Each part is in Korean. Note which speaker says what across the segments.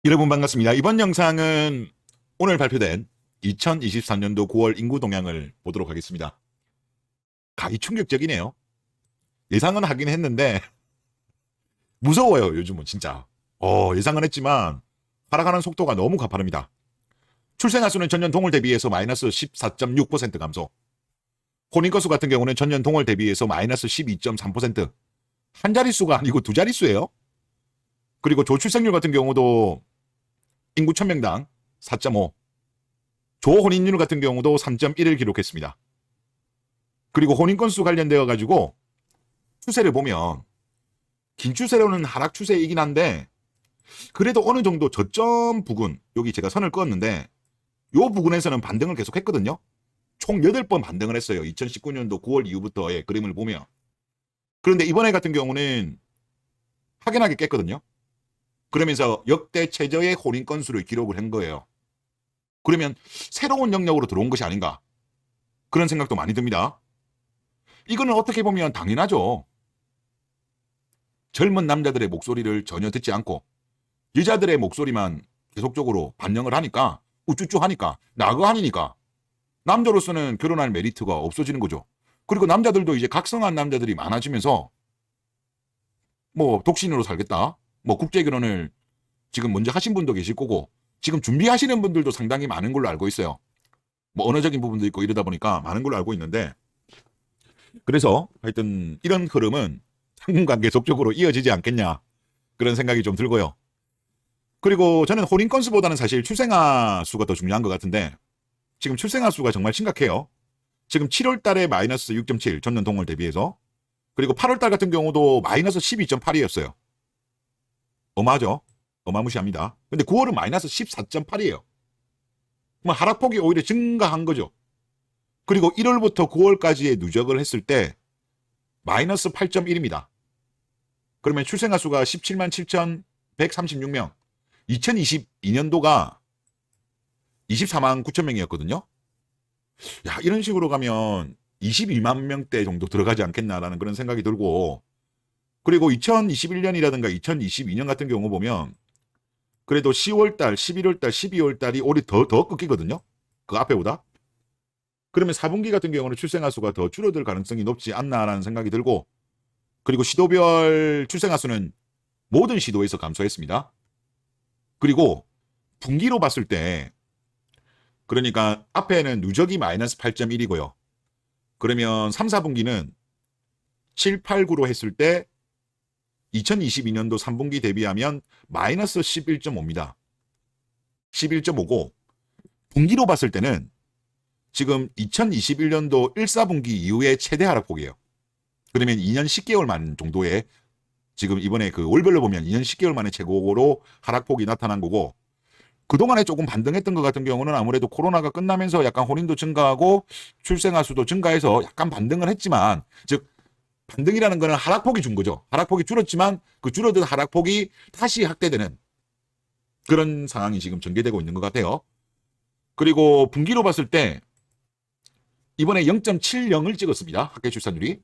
Speaker 1: 여러분 반갑습니다. 이번 영상은 오늘 발표된 2023년도 9월 인구 동향을 보도록 하겠습니다. 가히 충격적이네요. 예상은 하긴 했는데 무서워요. 요즘은 진짜. 예상은 했지만 하락하는 속도가 너무 가파릅니다. 출생아 수는 전년 동월 대비해서 마이너스 14.6% 감소. 혼인건수 같은 경우는 전년 동월 대비해서 마이너스 12.3%. 한 자릿수가 아니고 두 자릿수예요. 그리고 조출생률 같은 경우도 인구 1000명당 4.5, 조혼인율 같은 경우도 3.1을 기록했습니다. 그리고 혼인건수 관련되어 가지고 추세를 보면 긴 추세로는 하락 추세이긴 한데 그래도 어느 정도 저점 부근, 여기 제가 선을 그었는데 요 부근에서는 반등을 계속 했거든요. 총 8번 반등을 했어요. 2019년도 9월 이후부터의 그림을 보면. 그런데 이번에 같은 경우는 확연하게 깼거든요. 그러면서 역대 최저의 혼인 건수를 기록을 한 거예요. 그러면 새로운 영역으로 들어온 것이 아닌가, 그런 생각도 많이 듭니다. 이거는 어떻게 보면 당연하죠. 젊은 남자들의 목소리를 전혀 듣지 않고 여자들의 목소리만 계속적으로 반영을 하니까, 우쭈쭈 하니까, 나그하니까 남자로서는 결혼할 메리트가 없어지는 거죠. 그리고 남자들도 이제 각성한 남자들이 많아지면서 독신으로 살겠다, 국제 결혼을 지금 먼저 하신 분도 계실 거고 지금 준비하시는 분들도 상당히 많은 걸로 알고 있어요. 언어적인 부분도 있고 이러다 보니까 많은 걸로 알고 있는데, 그래서 하여튼 이런 흐름은 당분간 계속적으로 이어지지 않겠냐, 그런 생각이 좀 들고요. 그리고 저는 혼인 건수보다는 사실 출생아 수가 더 중요한 것 같은데 지금 출생아 수가 정말 심각해요. 지금 7월 달에 마이너스 6.7, 전년 동월 대비해서. 그리고 8월 달 같은 경우도 마이너스 12.8이었어요. 어마하죠? 어마무시합니다. 근데 9월은 마이너스 14.8이에요. 하락폭이 오히려 증가한 거죠. 그리고 1월부터 9월까지의 누적을 했을 때 마이너스 8.1입니다. 그러면 출생아 수가 17만 7,136명. 2022년도가 24만 9천 명이었거든요. 야, 이런 식으로 가면 22만 명대 정도 들어가지 않겠나라는 그런 생각이 들고, 그리고 2021년이라든가 2022년 같은 경우 보면 그래도 10월달, 11월달, 12월달이 올해 더 꺾이거든요. 그 앞에보다. 그러면 4분기 같은 경우는 출생아 수가 더 줄어들 가능성이 높지 않나라는 생각이 들고, 그리고 시도별 출생아 수는 모든 시도에서 감소했습니다. 그리고 분기로 봤을 때, 그러니까 앞에는 누적이 마이너스 8.1이고요. 그러면 3, 4분기는 7, 8, 9로 했을 때 2022년도 3분기 대비하면 마이너스 11.5입니다. 11.5고 분기로 봤을 때는 지금 2021년도 1, 4분기 이후에 최대 하락폭이에요. 그러면 2년 10개월 만 정도의, 지금 이번에 그 월별로 보면 2년 10개월 만에 최고로 하락폭이 나타난 거고, 그동안에 조금 반등했던 것 같은 경우는 아무래도 코로나가 끝나면서 약간 혼인도 증가하고 출생아 수도 증가해서 약간 반등을 했지만, 즉 반등이라는 거는 하락폭이 준 거죠. 하락폭이 줄었지만 그 줄어든 하락폭이 다시 확대되는 그런 상황이 지금 전개되고 있는 것 같아요. 그리고 분기로 봤을 때 이번에 0.70을 찍었습니다. 학계 출산율이.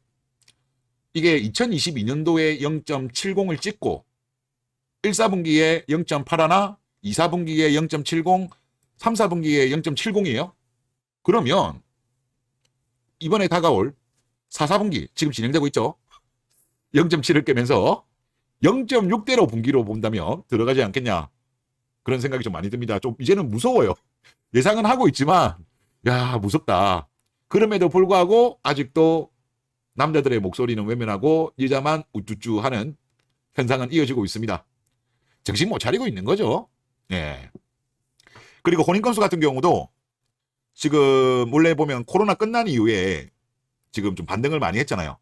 Speaker 1: 이게 2022년도에 0.70을 찍고 1, 4분기에 0.81, 2, 4분기에 0.70, 3, 4분기에 0.70이에요. 그러면 이번에 다가올 4, 4분기 지금 진행되고 있죠. 0.7을 깨면서 0.6대로 분기로 본다면 들어가지 않겠냐, 그런 생각이 좀 많이 듭니다. 좀 이제는 무서워요. 예상은 하고 있지만 야, 무섭다. 그럼에도 불구하고 아직도 남자들의 목소리는 외면하고 여자만 우쭈쭈 하는 현상은 이어지고 있습니다. 정신 못 차리고 있는 거죠. 예. 그리고 혼인 건수 같은 경우도 지금 원래 보면 코로나 끝난 이후에 지금 좀 반등을 많이 했잖아요.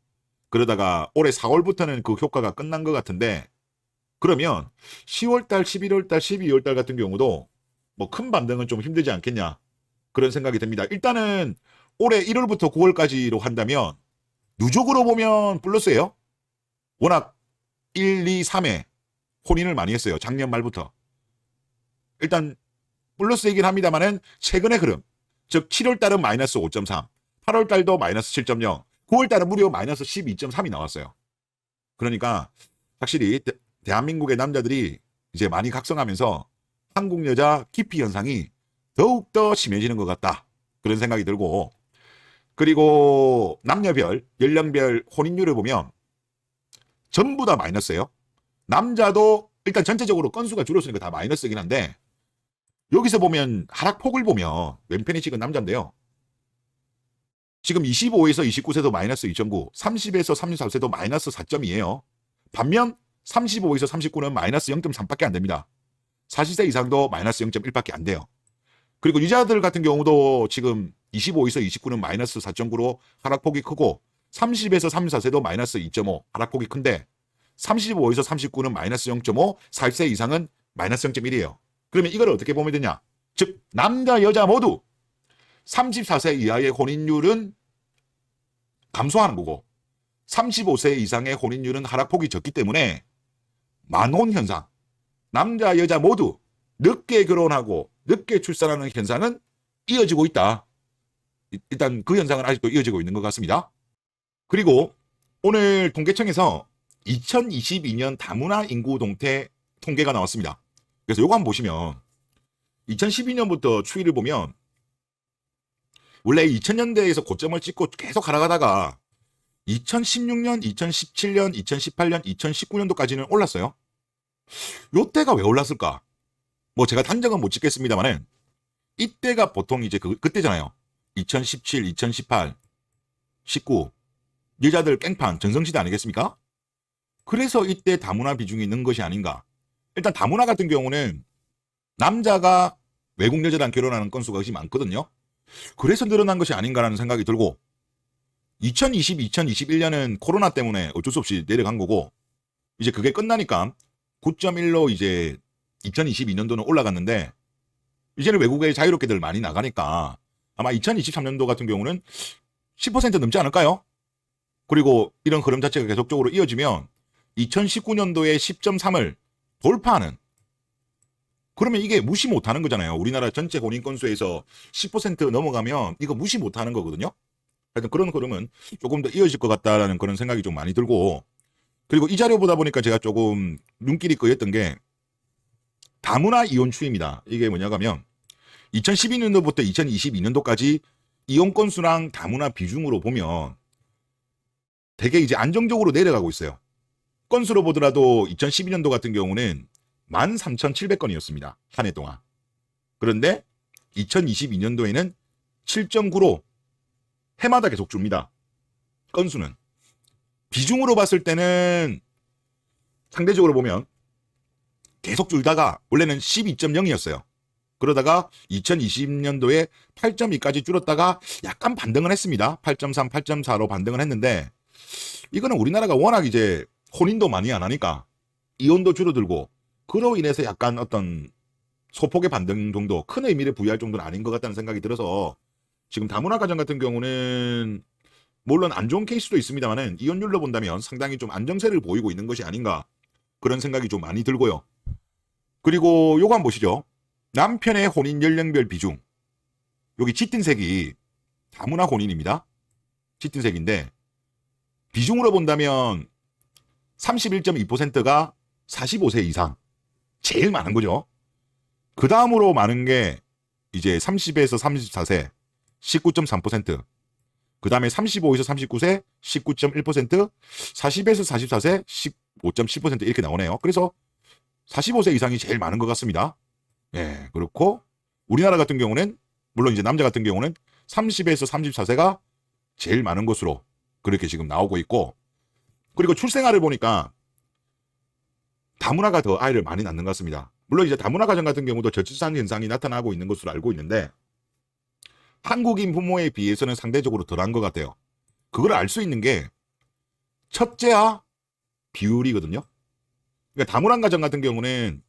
Speaker 1: 그러다가 올해 4월부터는 그 효과가 끝난 것 같은데, 그러면 10월달, 11월달, 12월달 같은 경우도 큰 반등은 좀 힘들지 않겠냐, 그런 생각이 듭니다. 일단은 올해 1월부터 9월까지로 한다면 누적으로 보면 플러스예요. 워낙 1, 2, 3회 혼인을 많이 했어요. 작년 말부터. 일단 플러스이긴 합니다만은 최근의 흐름, 즉 7월달은 마이너스 5.3, 8월달도 마이너스 7.0, 9월달은 무려 마이너스 12.3이 나왔어요. 그러니까 확실히 대한민국의 남자들이 이제 많이 각성하면서 한국 여자 기피 현상이 더욱더 심해지는 것 같다. 그런 생각이 들고, 그리고 남녀별, 연령별 혼인율을 보면 전부 다 마이너스예요. 남자도 일단 전체적으로 건수가 줄었으니까 다 마이너스이긴 한데, 여기서 보면 하락폭을 보면 왼편이 지금 남자인데요. 지금 25에서 29세도 마이너스 2.9, 30에서 34세도 마이너스 4.2예요. 반면 35에서 39는 마이너스 0.3밖에 안 됩니다. 40세 이상도 마이너스 0.1밖에 안 돼요. 그리고 유자들 같은 경우도 지금 25에서 29는 마이너스 4.9로 하락폭이 크고, 30에서 34세도 마이너스 2.5 하락폭이 큰데, 35에서 39는 마이너스 0.5, 40세 이상은 마이너스 0.1이에요. 그러면 이걸 어떻게 보면 되냐? 즉 남자 여자 모두 34세 이하의 혼인율은 감소하는 거고, 35세 이상의 혼인율은 하락폭이 적기 때문에 만혼 현상, 남자 여자 모두 늦게 결혼하고 늦게 출산하는 현상은 이어지고 있다. 일단 그 현상은 아직도 이어지고 있는 것 같습니다. 그리고 오늘 통계청에서 2022년 다문화 인구 동태 통계가 나왔습니다. 그래서 요거 한번 보시면 2012년부터 추이를 보면 원래 2000년대에서 고점을 찍고 계속 하락하다가 2016년, 2017년, 2018년, 2019년도까지는 올랐어요. 요때가 왜 올랐을까? 뭐 제가 단정은 못 짓겠습니다만은 이때가 보통 이제 그때잖아요. 2017, 2018, 19 여자들 깽판 전성시대 아니겠습니까? 그래서 이때 다문화 비중이 는 것이 아닌가. 일단 다문화 같은 경우는 남자가 외국 여자랑 결혼하는 건수가 훨씬 많거든요. 그래서 늘어난 것이 아닌가라는 생각이 들고, 2020, 2021년은 코로나 때문에 어쩔 수 없이 내려간 거고, 이제 그게 끝나니까 9.1로 이제 2022년도는 올라갔는데, 이제는 외국에 자유롭게들 많이 나가니까 아마 2023년도 같은 경우는 10% 넘지 않을까요? 그리고 이런 흐름 자체가 계속적으로 이어지면 2019년도에 10.3을 돌파하는, 그러면 이게 무시 못하는 거잖아요. 우리나라 전체 혼인 건수에서 10% 넘어가면 이거 무시 못하는 거거든요. 하여튼 그런 흐름은 조금 더 이어질 것 같다라는 그런 생각이 좀 많이 들고, 그리고 이 자료 보다 보니까 제가 조금 눈길이 꺼였던 게 다문화 이혼 추이입니다. 이게 뭐냐면 2012년도부터 2022년도까지 이혼 건수랑 다문화 비중으로 보면 되게 이제 안정적으로 내려가고 있어요. 건수로 보더라도 2012년도 같은 경우는 13,700건이었습니다. 한 해 동안. 그런데 2022년도에는 7.9로 해마다 계속 줍니다. 건수는. 비중으로 봤을 때는 상대적으로 보면 계속 줄다가 원래는 12.0이었어요. 그러다가 2020년도에 8.2까지 줄었다가 약간 반등을 했습니다. 8.3, 8.4로 반등을 했는데, 이거는 우리나라가 워낙 이제 혼인도 많이 안 하니까 이혼도 줄어들고, 그로 인해서 약간 어떤 소폭의 반등 정도, 큰 의미를 부여할 정도는 아닌 것 같다는 생각이 들어서, 지금 다문화 가정 같은 경우는 물론 안 좋은 케이스도 있습니다만은 이혼율로 본다면 상당히 좀 안정세를 보이고 있는 것이 아닌가, 그런 생각이 좀 많이 들고요. 그리고 요거 한번 보시죠. 남편의 혼인 연령별 비중. 여기 짙은 색이 다문화 혼인입니다. 짙은 색인데 비중으로 본다면 31.2%가 45세 이상. 제일 많은 거죠. 그 다음으로 많은 게 이제 30에서 34세 19.3%, 그 다음에 35에서 39세 19.1%, 40에서 44세 15.7% 이렇게 나오네요. 그래서 45세 이상이 제일 많은 것 같습니다. 예, 그렇고 우리나라 같은 경우는 물론 이제 남자 같은 경우는 30에서 34세가 제일 많은 것으로 그렇게 지금 나오고 있고, 그리고 출생아를 보니까 다문화가 더 아이를 많이 낳는 것 같습니다. 물론 이제 다문화 가정 같은 경우도 저출산 현상이 나타나고 있는 것으로 알고 있는데 한국인 부모에 비해서는 상대적으로 덜한 것 같아요. 그걸 알 수 있는 게 첫째아 비율이거든요. 그러니까 다문화 가정 같은 경우는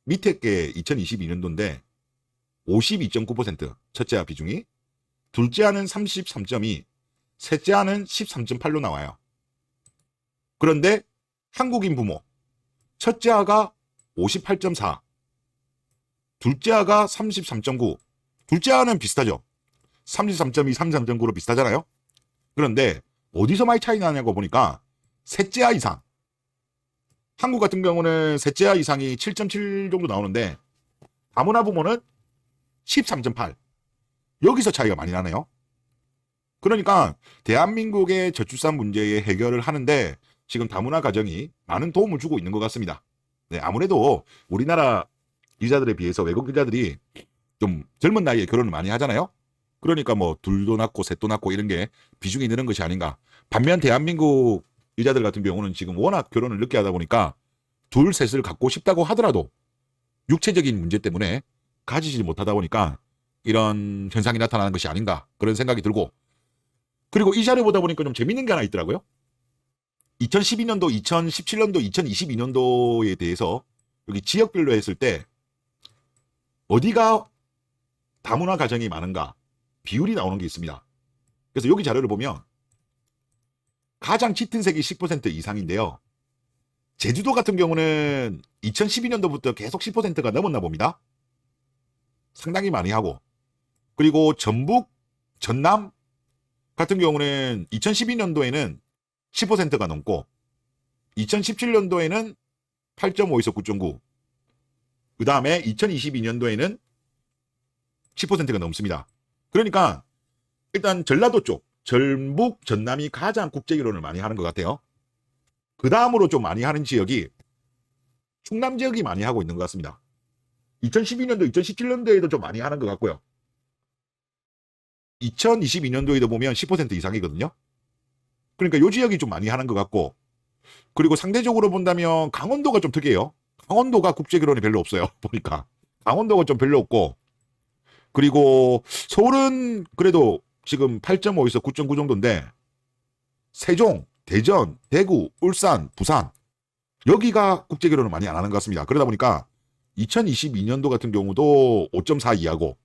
Speaker 1: 밑에 게 2022년도인데 52.9% 첫째아 비중이, 둘째아는 33.2, 셋째아는 13.8로 나와요. 그런데 한국인 부모 첫째아가 58.4, 둘째아가 33.9, 둘째아는 비슷하죠. 33.2, 33.9로 비슷하잖아요. 그런데 어디서 많이 차이 나냐고 보니까 셋째아 이상, 한국 같은 경우는 셋째아 이상이 7.7 정도 나오는데 다문화 부모는 13.8. 여기서 차이가 많이 나네요. 그러니까 대한민국의 저출산 문제의 해결을 하는데 지금 다문화 가정이 많은 도움을 주고 있는 것 같습니다. 네, 아무래도 우리나라 유자들에 비해서 외국 유자들이 좀 젊은 나이에 결혼을 많이 하잖아요. 그러니까 뭐 둘도 낳고 셋도 낳고 이런 게 비중이 느는 것이 아닌가. 반면 대한민국 유자들 같은 경우는 지금 워낙 결혼을 늦게 하다 보니까 둘, 셋을 갖고 싶다고 하더라도 육체적인 문제 때문에 가지지 못하다 보니까 이런 현상이 나타나는 것이 아닌가 그런 생각이 들고, 그리고 이 자료 보다 보니까 좀 재밌는 게 하나 있더라고요. 2012년도, 2017년도, 2022년도에 대해서 여기 지역별로 했을 때 어디가 다문화 가정이 많은가 비율이 나오는 게 있습니다. 그래서 여기 자료를 보면 가장 짙은 색이 10% 이상인데요. 제주도 같은 경우는 2012년도부터 계속 10%가 넘었나 봅니다. 상당히 많이 하고, 그리고 전북, 전남 같은 경우는 2012년도에는 10%가 넘고 2017년도에는 8.5에서 9.9, 그 다음에 2022년도에는 10%가 넘습니다. 그러니까 일단 전라도 쪽, 전북, 전남이 가장 국제 결혼을 많이 하는 것 같아요. 그 다음으로 좀 많이 하는 지역이 충남 지역이 많이 하고 있는 것 같습니다. 2012년도, 2017년도에도 좀 많이 하는 것 같고요. 2022년도에도 보면 10% 이상이거든요. 그러니까 요 지역이 좀 많이 하는 것 같고, 그리고 상대적으로 본다면 강원도가 좀 특이해요. 강원도가 국제 결혼이 별로 없어요. 보니까 강원도가 좀 별로 없고, 그리고 서울은 그래도 지금 8.5에서 9.9 정도인데 세종, 대전, 대구, 울산, 부산 여기가 국제 결혼을 많이 안 하는 것 같습니다. 그러다 보니까 2022년도 같은 경우도 5.4 이하고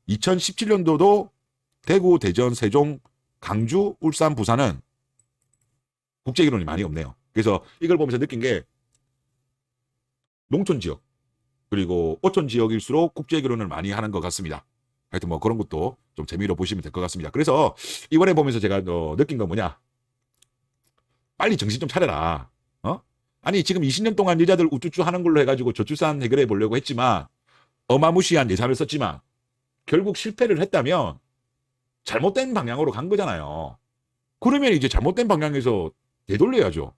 Speaker 1: 2017년도도 대구, 대전, 세종, 강주, 울산, 부산은 국제 결혼이 많이 없네요. 그래서 이걸 보면서 느낀 게 농촌 지역 그리고 어촌 지역일수록 국제 결혼을 많이 하는 것 같습니다. 하여튼 뭐 그런 것도 좀 재미로 보시면 될 것 같습니다. 그래서 이번에 보면서 제가 느낀 건 뭐냐, 빨리 정신 좀 차려라. 아니 지금 20년 동안 여자들 우쭈쭈 하는 걸로 해가지고 저출산 해결해 보려고 했지만 어마무시한 예산을 썼지만 결국 실패를 했다면 잘못된 방향으로 간 거잖아요. 그러면 이제 잘못된 방향에서 되돌려야죠.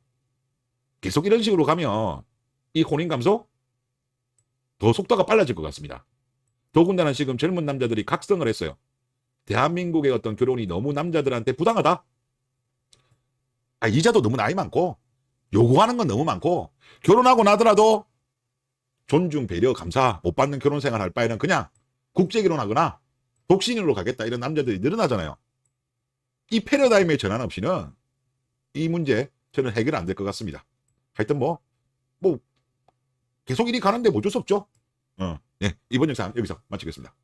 Speaker 1: 계속 이런 식으로 가면 이 혼인 감소 더 속도가 빨라질 것 같습니다. 더군다나 지금 젊은 남자들이 각성을 했어요. 대한민국의 어떤 결혼이 너무 남자들한테 부당하다. 이자도 너무 나이 많고 요구하는 건 너무 많고 결혼하고 나더라도 존중, 배려, 감사 못 받는 결혼 생활 할 바에는 그냥 국제 결혼하거나 독신으로 가겠다 이런 남자들이 늘어나잖아요. 이 패러다임의 전환 없이는 이 문제 저는 해결 안 될 것 같습니다. 하여튼 뭐 계속 이리 가는데 뭐 어쩔 수 없죠. 네, 이번 영상 여기서 마치겠습니다.